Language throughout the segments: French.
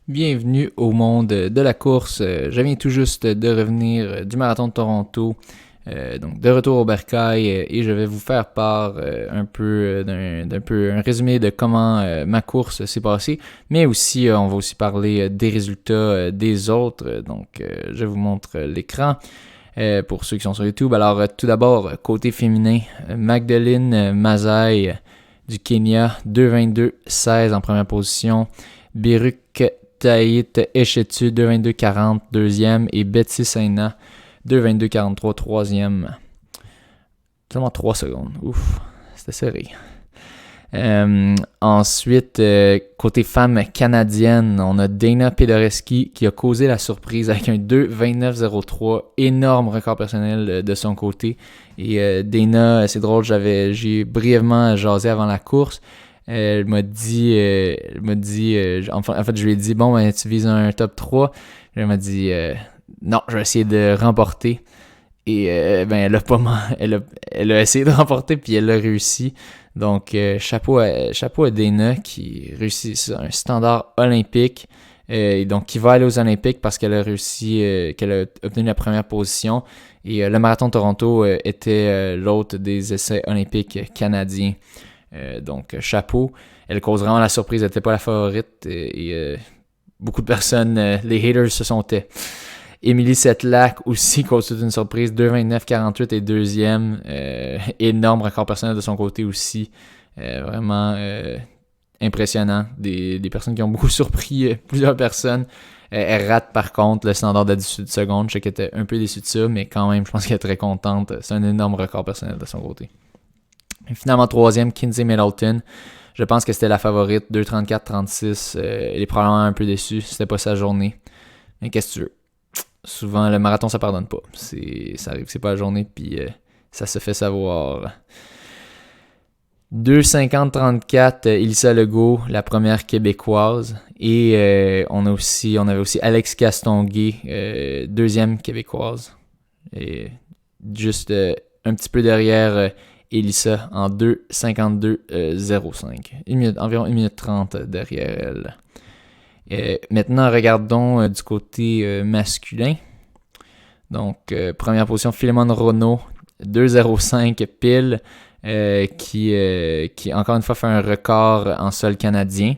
Bienvenue au monde de la course. Je viens tout juste de revenir du marathon de Toronto, donc de retour au bercail, et je vais vous faire part un résumé de comment ma course s'est passée, mais aussi on va aussi parler des résultats des autres. Donc je vous montre l'écran pour ceux qui sont sur YouTube. Alors tout d'abord côté féminin, Magdalene Mazai du Kenya, 2:22:16 en première position. Biruk Taït Eshetu, 2:22:40 deuxième, et Betsy Saina, 2:22:43 troisième. Seulement 3 secondes. Ouf, c'était serré. Ensuite, côté femme canadienne, on a Dana Pedoreski qui a causé la surprise avec un 2:29:03, énorme record personnel de son côté. Et Dana, c'est drôle, j'ai brièvement jasé avant la course. Elle m'a dit, en fait, je lui ai dit, bon, ben, tu vises un top 3. Elle m'a dit, non, je vais essayer de remporter. Et ben, elle a essayé de remporter, puis elle l'a réussi. Donc, chapeau à Dana qui réussit sur un standard olympique. Et donc, qui va aller aux Olympiques parce qu'elle a réussi, qu'elle a obtenu la première position. Et le marathon de Toronto était l'autre des essais olympiques canadiens. Donc, chapeau. Elle cause vraiment la surprise. Elle n'était pas la favorite. Et beaucoup de personnes, les haters se sont tais. Émilie Setlack aussi cause toute une surprise. 2:29:48 et deuxième. Énorme record personnel de son côté aussi. Vraiment impressionnant. Des personnes qui ont beaucoup surpris plusieurs personnes. Elle rate par contre le standard de 18 secondes. Je sais qu'elle était un peu déçue de ça, mais quand même, je pense qu'elle est très contente. C'est un énorme record personnel de son côté. Et finalement, troisième, Kinsey Middleton. Je pense que c'était la favorite, 2:34:36. Elle est probablement un peu déçue, c'était pas sa journée. Mais qu'est-ce que tu veux? Souvent, le marathon, ça pardonne pas. Ça arrive, c'est pas la journée, puis ça se fait savoir. 2:50:34, Elissa Legault, la première québécoise. Et on avait aussi Alex Castonguay, deuxième québécoise. Et juste un petit peu derrière Elissa en 2:52:05. Environ 1 minute 30 derrière elle. Maintenant, regardons du côté masculin. Donc, première position, Philemon Renaud, 2:05 pile, qui encore une fois fait un record en sol canadien.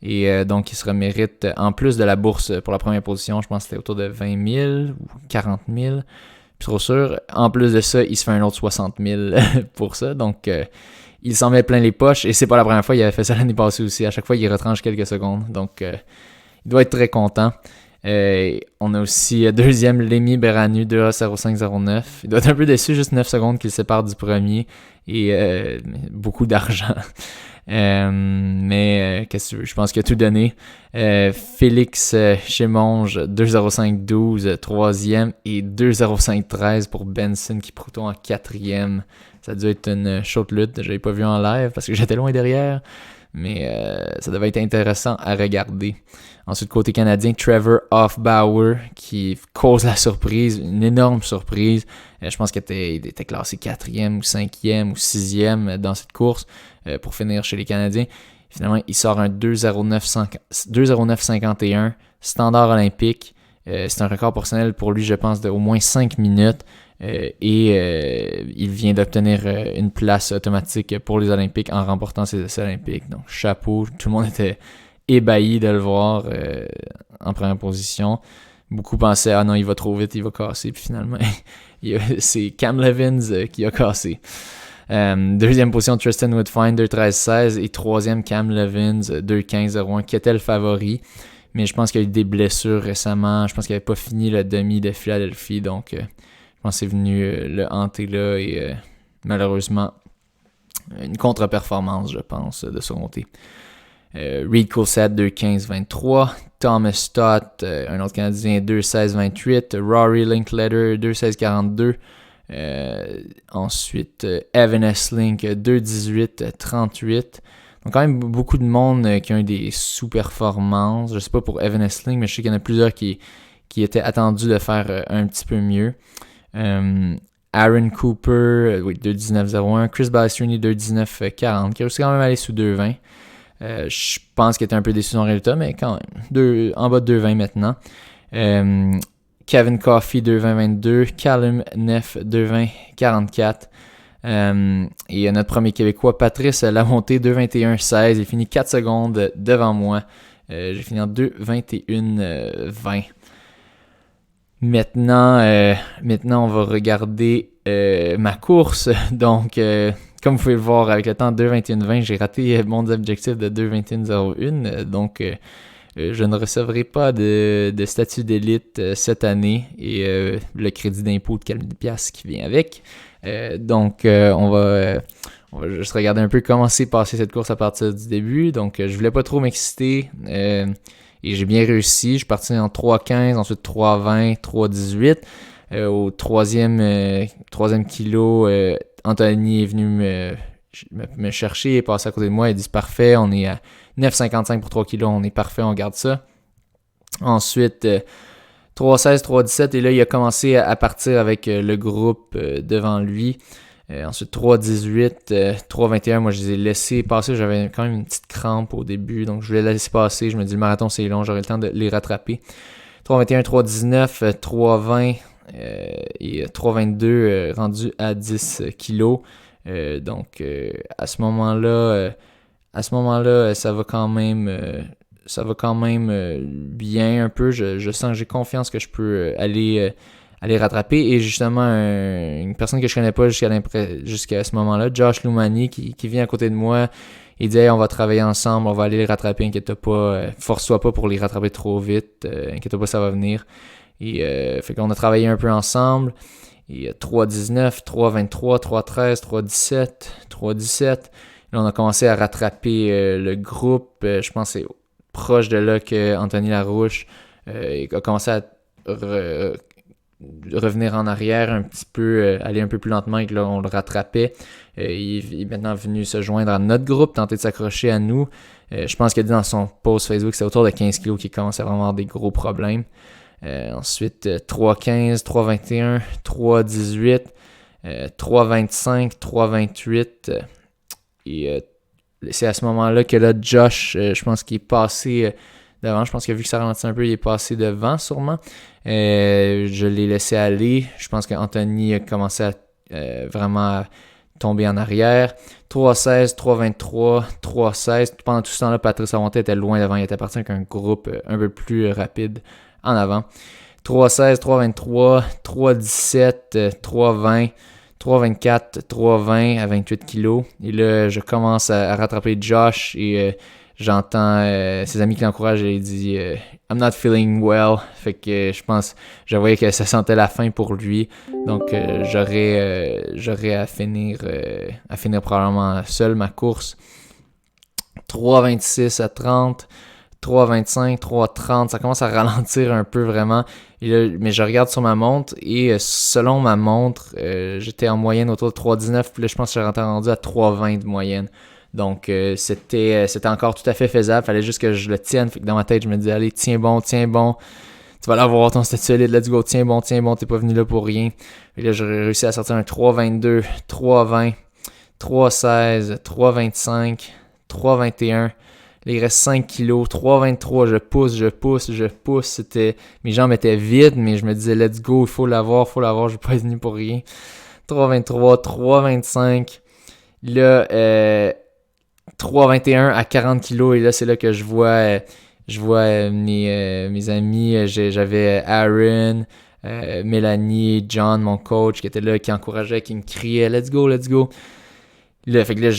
Et donc, il se remérite, en plus de la bourse pour la première position, je pense que c'était autour de 20 000 ou 40 000. Puis trop sûr. En plus de ça, il se fait un autre 60 000 pour ça. Donc, il s'en met plein les poches. Et c'est pas la première fois, il avait fait ça l'année passée aussi. À chaque fois, il retranche quelques secondes. Donc, il doit être très content. On a aussi deuxième Lémi Beranu, 2:05:09. Il doit être un peu déçu, juste 9 secondes qu'il sépare du premier. Et beaucoup d'argent. Mais qu'est-ce que tu veux? Je pense qu'il a tout donné. Félix Chemonge, 2:05:12, troisième, et 2:05:13 pour Benson Kipruto en quatrième. Ça a dû être une chaude lutte. Je l'avais pas vu en live parce que j'étais loin derrière. Mais ça devait être intéressant à regarder. Ensuite, côté canadien, Trevor Hoffbauer qui cause la surprise, une énorme surprise. Je pense qu'il était classé 4e ou 5e ou 6e dans cette course pour finir chez les Canadiens. Finalement, il sort un 2:09:51, standard olympique. C'est un record personnel pour lui, je pense, d'au moins 5 minutes. Il vient d'obtenir une place automatique pour les Olympiques en remportant ses essais olympiques. Donc, chapeau. Tout le monde était ébahi de le voir en première position. Beaucoup pensaient, ah non, il va trop vite, il va casser. Puis finalement, c'est Cam Levins qui a cassé. Deuxième position, Tristan Woodfine, 2:13:16. Et troisième, Cam Levins, 2:15:01, qui était le favori. Mais je pense qu'il y a eu des blessures récemment. Je pense qu'il n'avait pas fini le demi de Philadelphie. Donc, je pense que c'est venu le hanter là. Et malheureusement, une contre-performance, je pense, de son côté. Reed Coulthard, 2:15:23. Thomas Stott, un autre Canadien, 2:16:28. Rory Linkletter, 2:16:42. Ensuite, Evan Esslink, 2:18:38. Donc quand même beaucoup de monde qui ont eu des sous-performances. Je sais pas pour Evan Esslink, mais je sais qu'il y en a plusieurs qui étaient attendus de faire un petit peu mieux. Aaron Cooper, 2:19:01. Chris Balestrini, 2:19:40, qui a réussi quand même à aller sous 2:20. Je pense qu'il était un peu déçu de son résultat, mais quand même. En bas de 2,20 maintenant. Kevin Coffey 2,20-22. Callum Neff 2,20-44. Et notre premier Québécois, Patrice Lamonté 2,21-16. Il finit 4 secondes devant moi. J'ai fini en 2,21-20. Maintenant, on va regarder ma course. Donc, comme vous pouvez le voir, avec le temps 2,21-20, j'ai raté mon objectif de 2,21-01. Donc, je ne recevrai pas de statut d'élite cette année et le crédit d'impôt de 4 000$ qui vient avec. Donc, on va juste regarder un peu comment s'est passé cette course à partir du début. Donc, je voulais pas trop m'exciter et j'ai bien réussi. Je suis parti en 3,15, ensuite 3,20, 3,18. Au troisième kilo, Anthony est venu me chercher, il est passé à côté de moi, il dit c'est parfait, on est à 9,55 pour 3 kilos, on est parfait, on garde ça. Ensuite, 3,16, 3,17, et là, il a commencé à partir avec le groupe devant lui. Ensuite, 3,18, 3,21, moi, je les ai laissés passer. J'avais quand même une petite crampe au début, donc je voulais la laisser passer. Je me dis, le marathon, c'est long, j'aurai le temps de les rattraper. 3,21, 3,19, 3,20 et 3,22 rendu à 10 kilos. Donc, à ce moment-là, ça va quand même bien un peu. Je sens que j'ai confiance que je peux aller rattraper. Et justement, une personne que je connais pas jusqu'à ce moment-là, Josh Lumani, qui vient à côté de moi, il dit hey, on va travailler ensemble, on va aller les rattraper, inquiète pas, force-toi pas pour les rattraper trop vite, inquiète pas, ça va venir. Et fait qu'on a travaillé un peu ensemble. Et 3,19, 3,23, 3,13, 3,17, 3,17. Là, on a commencé à rattraper le groupe. Je pense que c'est proche de là que Anthony Larouche a commencé à revenir en arrière un petit peu, aller un peu plus lentement et que là, on le rattrapait. Il est maintenant venu se joindre à notre groupe, tenter de s'accrocher à nous. Je pense qu'il a dit dans son post Facebook, c'est autour de 15 kilos qu'il commençait à vraiment avoir des gros problèmes. Ensuite, 3,15, 3,21, 3,18, 3,25, 3,28. Et c'est à ce moment-là que là, Josh, je pense qu'il est passé devant. Je pense qu'il a vu que ça ralentit un peu, il est passé devant sûrement. Je l'ai laissé aller. Je pense qu'Anthony a commencé à vraiment tomber en arrière. 3,16, 3,23, 3,16. Pendant tout ce temps-là, Patrice Lamonté était loin devant. Il était parti avec un groupe un peu plus rapide en avant. 3,16, 3,23, 3,17, 3,20, 3,24, 3,20 à 28 kilos. Et là, je commence à rattraper Josh et j'entends ses amis qui l'encouragent et il dit I'm not feeling well. Fait que je voyais que ça sentait la fin pour lui. Donc j'aurais à finir probablement seul ma course. 3,26 à 30. 3,25, 3,30, ça commence à ralentir un peu vraiment. Et là, mais je regarde sur ma montre et selon ma montre, j'étais en moyenne autour de 3,19. Puis là, je pense que j'étais rendu à 3,20 de moyenne. Donc, c'était encore tout à fait faisable. Fallait juste que je le tienne. Fait que dans ma tête, je me disais, allez, tiens bon. Tu vas l'avoir ton statut solide. Let's go, tiens bon. T'es pas venu là pour rien. Et là, j'ai réussi à sortir un 3,22, 3,20, 3,16, 3,25, 3,21. Là, il reste 5 kilos, 3,23, je pousse. Mes jambes étaient vides, mais je me disais, let's go, il faut l'avoir, je vais pas être venu pour rien. 3,23, 3,25. Là, 3,21 à 40 kilos, et là, c'est là que je vois mes amis. J'avais Aaron, Mélanie, John, mon coach, qui était là, qui encourageait, qui me criait, let's go. Là, fait que là,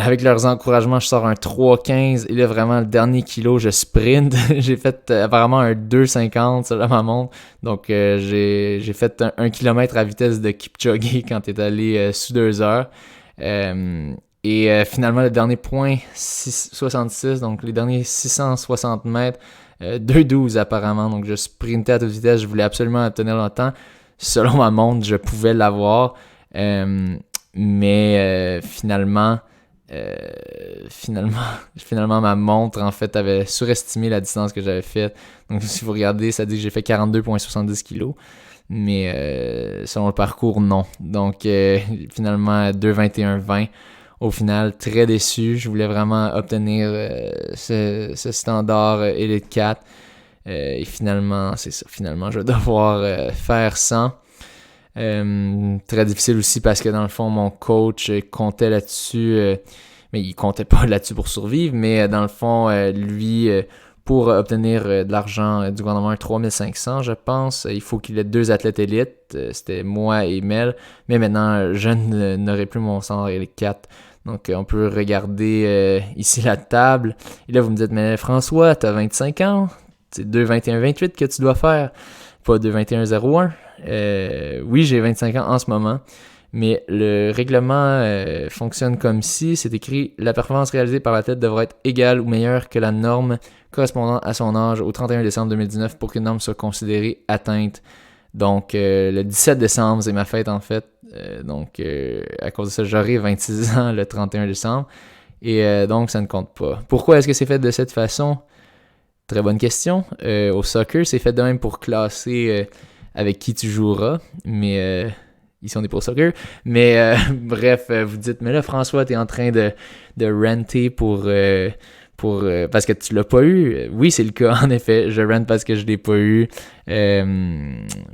avec leurs encouragements, je sors un 3,15. Et là, vraiment, le dernier kilo, je sprint. J'ai fait apparemment un 2,50 sur ma montre. Donc, j'ai fait 1 km à vitesse de Kipchoge quand t'es allé sous 2 heures. Finalement, le dernier point, 6,66. Donc, les derniers 660 mètres, 2,12 apparemment. Donc, je sprintais à toute vitesse. Je voulais absolument obtenir le temps. Selon ma montre, je pouvais l'avoir. Mais finalement, ma montre, en fait, avait surestimé la distance que j'avais faite. Donc, si vous regardez, ça dit que j'ai fait 42,70 kilos. Mais selon le parcours, non. Donc, finalement, 2,21,20 Au final, très déçu. Je voulais vraiment obtenir ce standard Elite 4. Et finalement, c'est ça. Finalement, je vais devoir faire 100. Très difficile aussi parce que dans le fond, mon coach comptait là-dessus. Mais il comptait pas là-dessus pour survivre. Mais dans le fond, lui, pour obtenir de l'argent du gouvernement, 3500, je pense, il faut qu'il ait 2 athlètes élites. C'était moi et Mel. Mais maintenant, je n'aurai plus mon standard Elite 4. Donc, on peut regarder ici la table. Et là, vous me dites, mais François, t'as 25 ans. C'est 2,21,28 que tu dois faire, pas 2,21,01. Oui, j'ai 25 ans en ce moment. Mais le règlement fonctionne comme si c'est écrit « La performance réalisée par l'athlète devrait être égale ou meilleure que la norme correspondant à son âge au 31 décembre 2019 pour qu'une norme soit considérée atteinte. » Donc, le 17 décembre, c'est ma fête en fait. Donc, à cause de ça, j'aurai 26 ans le 31 décembre. Et donc, ça ne compte pas. Pourquoi est-ce que c'est fait de cette façon? Très bonne question. Au soccer, c'est fait de même pour classer avec qui tu joueras. Mais ici, on est pour soccer. Mais bref, vous dites, mais là, François, t'es en train de renter pour parce que tu l'as pas eu. Oui, c'est le cas, en effet. Je rente parce que je l'ai pas eu.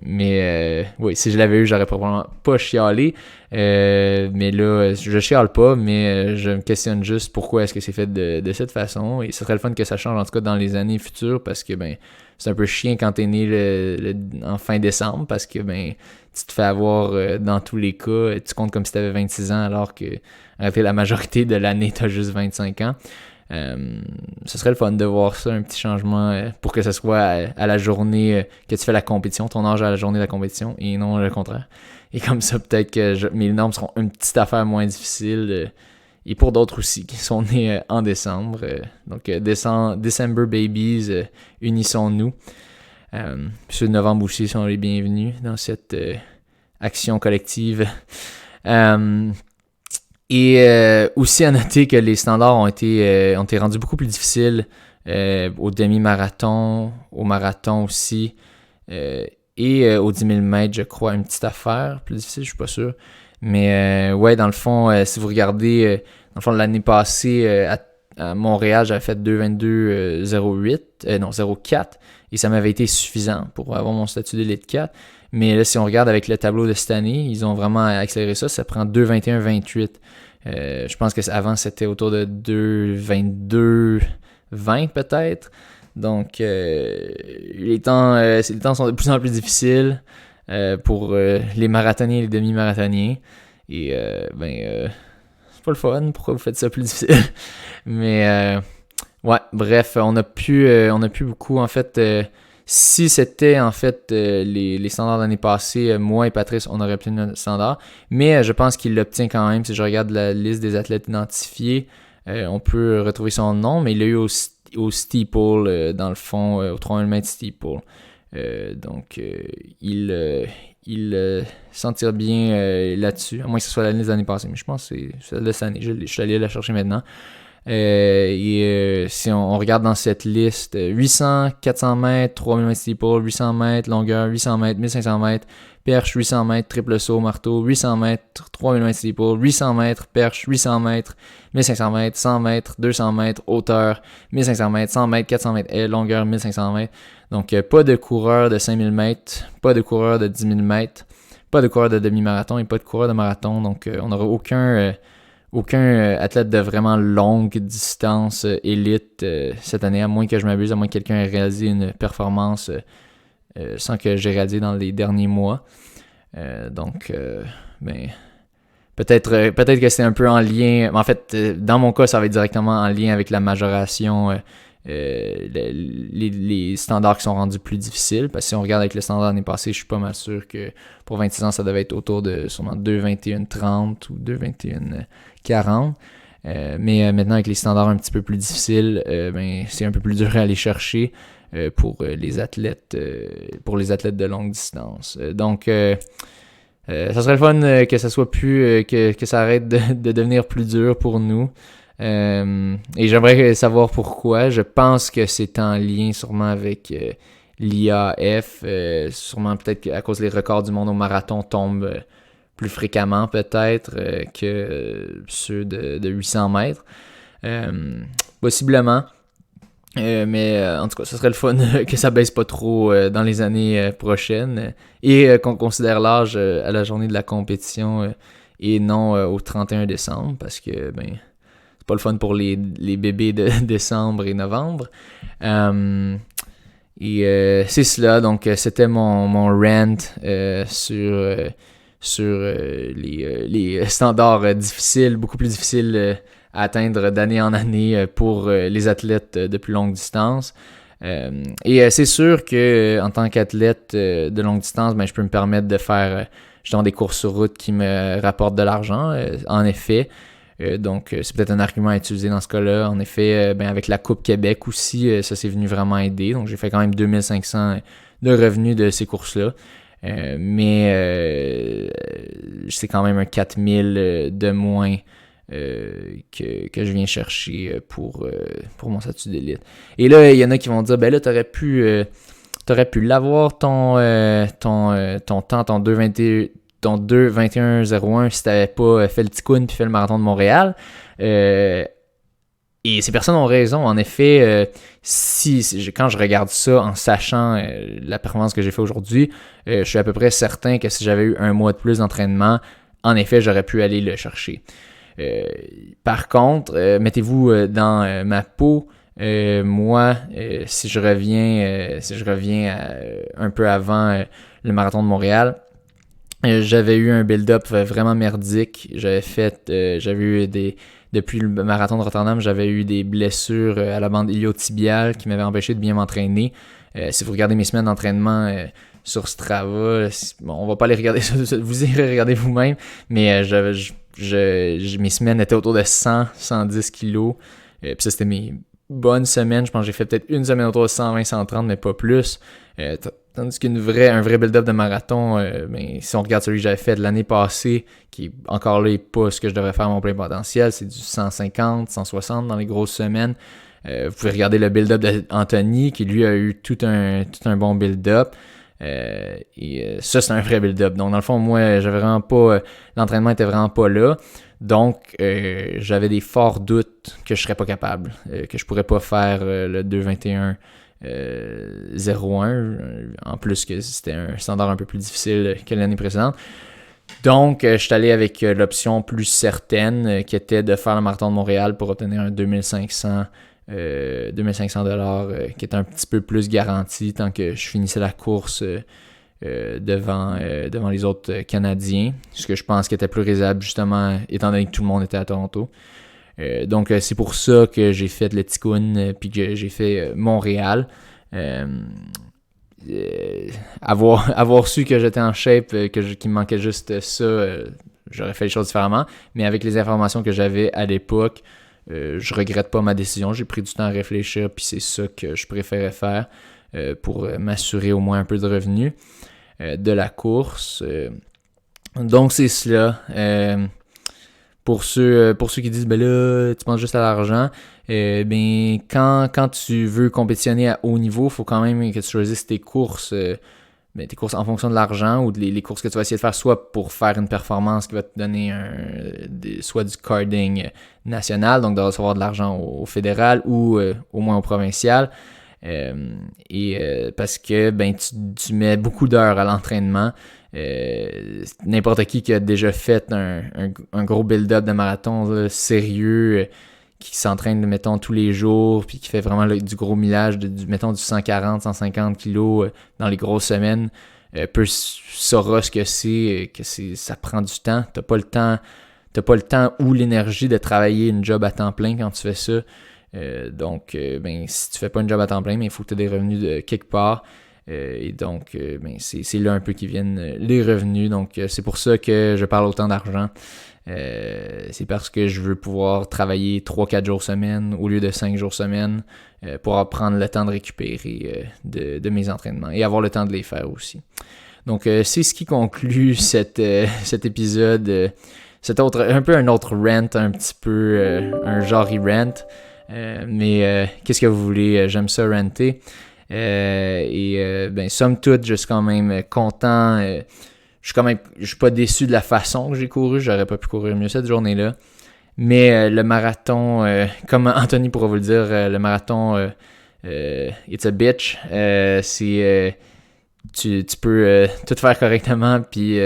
Mais oui, si je l'avais eu, j'aurais probablement pas chialé. Mais là, je chiale pas, mais je me questionne juste pourquoi est-ce que c'est fait de cette façon. Et ce serait le fun que ça change, en tout cas, dans les années futures, parce que, ben, c'est un peu chiant quand t'es né en fin décembre, parce que, ben, tu te fais avoir dans tous les cas. Tu comptes comme si t'avais 26 ans, alors que, en réalité, la majorité de l'année, t'as juste 25 ans. Ce serait le fun de voir ça, un petit changement pour que ce soit à la journée que tu fais la compétition, ton âge à la journée de la compétition et non le contraire. Et comme ça, peut-être que mes normes seront une petite affaire moins difficile et pour d'autres aussi qui sont nés en décembre. Donc, December Babies, unissons-nous. Ceux de novembre aussi sont les bienvenus dans cette action collective. Et aussi à noter que les standards ont été rendus beaucoup plus difficiles au demi-marathon, au marathon aussi, et au 10 000 mètres, je crois, une petite affaire plus difficile, je suis pas sûr. Mais ouais, dans le fond, si vous regardez, dans le fond, l'année passée, à Montréal, j'avais fait 2,22,08, 04, et ça m'avait été suffisant pour avoir mon statut d'élite 4. Mais là, si on regarde avec le tableau de cette année, ils ont vraiment accéléré ça. Ça prend 2,21,28. Je pense que avant, c'était autour de 2,22,20 peut-être. Donc, les temps sont de plus en plus difficiles pour les marathoniens et les demi-marathoniens. Et c'est pas le fun. Pourquoi vous faites ça plus difficile? Mais ouais, bref, on a plus beaucoup en fait. Si c'était en fait les standards de l'année passée, moi et Patrice, on aurait obtenu notre standard. Mais je pense qu'il l'obtient quand même. Si je regarde la liste des athlètes identifiés, on peut retrouver son nom, mais il l'a eu au steeple, dans le fond, au 3000 mètres steeple. Donc, il s'en tire bien là-dessus. À moins que ce soit la liste de l'année passée, mais je pense que c'est celle de cette année. Je suis allé la chercher maintenant. Si on regarde dans cette liste, 800, 400 mètres, 3000 mètres steeple, 800 mètres, longueur, 800 mètres, 1500 mètres, perche, 800 mètres, triple saut, marteau, 800 mètres, 3000 mètres steeple, 800 mètres, perche, 800 mètres, 1500 mètres, 100 mètres, 200 mètres, hauteur, 1500 mètres, 100 mètres, 400 mètres, longueur, 1500 mètres. Donc, pas de coureur de 5000 mètres, pas de coureur de 10 000 mètres, pas de coureur de demi-marathon et pas de coureur de marathon. Donc, on n'aura aucun athlète de vraiment longue distance élite cette année, à moins que je m'abuse, à moins que quelqu'un ait réalisé une performance sans que j'ai réalisé dans les derniers mois. Donc, peut-être que c'est un peu en lien. En fait, dans mon cas, ça va être directement en lien avec la majoration, les standards qui sont rendus plus difficiles. Parce que si on regarde avec le standard l'année passée, je suis pas mal sûr que pour 26 ans, ça devait être autour de sûrement 2,21,30 ou 2,21,40. Mais maintenant, avec les standards un petit peu plus difficiles, c'est un peu plus dur à aller chercher pour les athlètes de longue distance. Donc, ça serait le fun que ça soit plus que ça arrête de devenir plus dur pour nous. Et j'aimerais savoir pourquoi. Je pense que c'est en lien sûrement avec l'IAF. Sûrement peut-être qu'à cause des records du monde au marathon tombent plus fréquemment peut-être que ceux de 800 mètres. Possiblement. Mais en tout cas, ce serait le fun que ça baisse pas trop dans les années prochaines et qu'on considère l'âge à la journée de la compétition et non au 31 décembre parce que c'est pas le fun pour les bébés de décembre et novembre. C'est cela, donc c'était mon rant sur les standards difficiles, beaucoup plus difficiles à atteindre d'année en année pour les athlètes de plus longue distance. C'est sûr que en tant qu'athlète de longue distance, je peux me permettre de faire justement des courses sur route qui me rapportent de l'argent, en effet. Donc, c'est peut-être un argument à utiliser dans ce cas-là. En effet, avec la Coupe Québec aussi, ça s'est venu vraiment aider. Donc, j'ai fait quand même 2500 de revenus de ces courses-là. C'est quand même un 4000 de moins que je viens chercher pour mon statut d'élite. Et là, il y en a qui vont dire, là, t'aurais pu l'avoir ton temps, ton 2:21:01 si t'avais pas fait le Ticoun puis fait le marathon de Montréal. Et ces personnes ont raison. En effet, quand je regarde ça en sachant la performance que j'ai fait aujourd'hui, je suis à peu près certain que si j'avais eu un mois de plus d'entraînement, en effet, j'aurais pu aller le chercher. Par contre, mettez-vous dans ma peau. Moi, si je reviens un peu avant le marathon de Montréal, j'avais eu un build-up vraiment merdique. J'avais eu depuis le marathon de Rotterdam, j'avais eu des blessures à la bande iliotibiale qui m'avaient empêché de bien m'entraîner. Si vous regardez mes semaines d'entraînement sur Strava, on va pas les regarder, vous irez regarder vous-même, mais mes semaines étaient autour de 100-110 kilos. Puis ça, c'était mes bonnes semaines. Je pense que j'ai fait peut-être une semaine autour de 120-130, mais pas plus. Tandis un vrai build-up de marathon, si on regarde celui que j'avais fait de l'année passée, qui encore là n'est pas ce que je devrais faire à mon plein potentiel, c'est du 150, 160 dans les grosses semaines. Vous pouvez regarder le build-up d'Anthony, qui lui a eu tout un bon build-up. Ça, c'est un vrai build-up. Donc, dans le fond, moi, j'avais vraiment pas. L'entraînement était vraiment pas là. Donc, j'avais des forts doutes que je serais pas capable, que je pourrais pas faire le 2:21. 0-1, en plus que c'était un standard un peu plus difficile que l'année précédente. Donc, je suis allé avec l'option plus certaine qui était de faire le marathon de Montréal pour obtenir un 2500 $, qui était un petit peu plus garanti tant que je finissais la course devant les autres Canadiens, ce que je pense qui était plus raisonnable justement étant donné que tout le monde était à Toronto. Donc, c'est pour ça que j'ai fait le Ticoun puis que j'ai fait Montréal. Avoir su que j'étais en shape, qu'il me manquait juste ça, j'aurais fait les choses différemment. Mais avec les informations que j'avais à l'époque, je regrette pas ma décision. J'ai pris du temps à réfléchir puis c'est ça que je préférais faire pour m'assurer au moins un peu de revenus de la course. Donc, c'est cela. Pour ceux qui disent, là, tu penses juste à l'argent, quand tu veux compétitionner à haut niveau, il faut quand même que tu choisisses tes courses en fonction de l'argent ou les courses que tu vas essayer de faire, soit pour faire une performance qui va te donner soit du carding national, donc de recevoir de l'argent au fédéral ou au moins au provincial. Parce que tu mets beaucoup d'heures à l'entraînement. N'importe qui a déjà fait un gros build-up de marathon là, sérieux, qui s'entraîne mettons tous les jours puis qui fait vraiment du gros millage du 140-150 kilos dans les grosses semaines, saura ce que ça prend du temps. T'as pas le temps ou l'énergie de travailler une job à temps plein quand tu fais ça. Donc si tu fais pas une job à temps plein, il faut que tu aies des revenus de quelque part. Et donc, c'est là un peu qu'ils viennent les revenus. Donc, c'est pour ça que je parle autant d'argent. C'est parce que je veux pouvoir travailler 3-4 jours semaine au lieu de 5 jours semaine pour prendre le temps de récupérer de mes entraînements et avoir le temps de les faire aussi. Donc, c'est ce qui conclut cet épisode. C'est un peu un autre rant, un petit peu un genre rant. Mais qu'est-ce que vous voulez? J'aime ça ranter. Somme toute, je suis quand même content. je suis pas déçu de la façon que j'ai couru. J'aurais pas pu courir mieux cette journée-là. Mais le marathon, comme Anthony pourra vous le dire, le marathon, it's a bitch. Tu peux tout faire correctement puis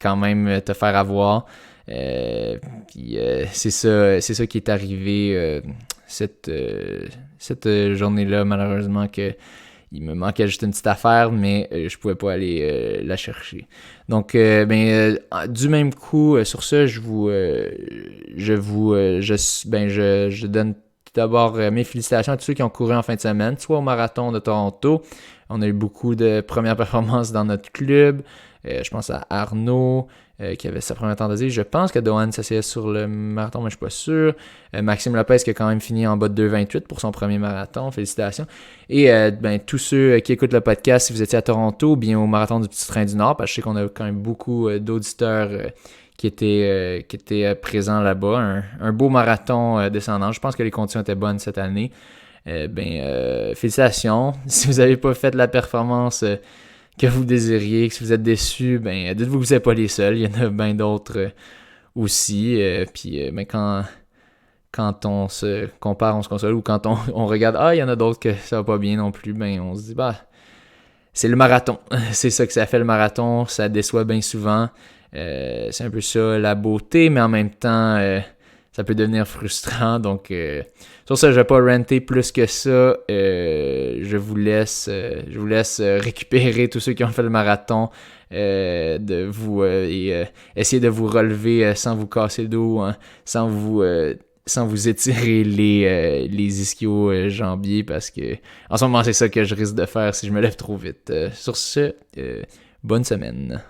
quand même te faire avoir. Puis c'est ça qui est arrivé cette journée-là, malheureusement, que il me manquait juste une petite affaire, mais je pouvais pas aller la chercher. Donc, du même coup, sur ça, je donne tout d'abord mes félicitations à tous ceux qui ont couru en fin de semaine, soit au marathon de Toronto. On a eu beaucoup de premières performances dans notre club. Je pense à Arnaud, qui avait sa première tentative. Je pense que Dohan s'asseyait sur le marathon, mais je suis pas sûr. Maxime Lopez qui a quand même fini en bas de 2,28 pour son premier marathon. Félicitations. Et tous ceux qui écoutent le podcast, si vous étiez à Toronto ou bien au marathon du Petit Train du Nord, parce que je sais qu'on a quand même beaucoup d'auditeurs qui étaient présents là-bas. Un beau marathon descendant. Je pense que les conditions étaient bonnes cette année. Félicitations. Si vous n'avez pas fait la performance que vous désiriez, que si vous êtes déçu, dites-vous que vous n'êtes pas les seuls. Il y en a bien d'autres aussi. Quand on se compare, on se console, ou quand on regarde, il y en a d'autres que ça va pas bien non plus, on se dit, c'est le marathon. C'est ça que ça fait le marathon. Ça déçoit bien souvent. C'est un peu ça la beauté, mais en même temps, ça peut devenir frustrant. Donc, sur ça, je vais pas ranter plus que ça. Je vous laisse récupérer tous ceux qui ont fait le marathon, et essayer de vous relever sans vous casser le dos, hein, sans vous étirer les ischio-jambiers, parce que en ce moment, c'est ça que je risque de faire si je me lève trop vite. Sur ce, bonne semaine.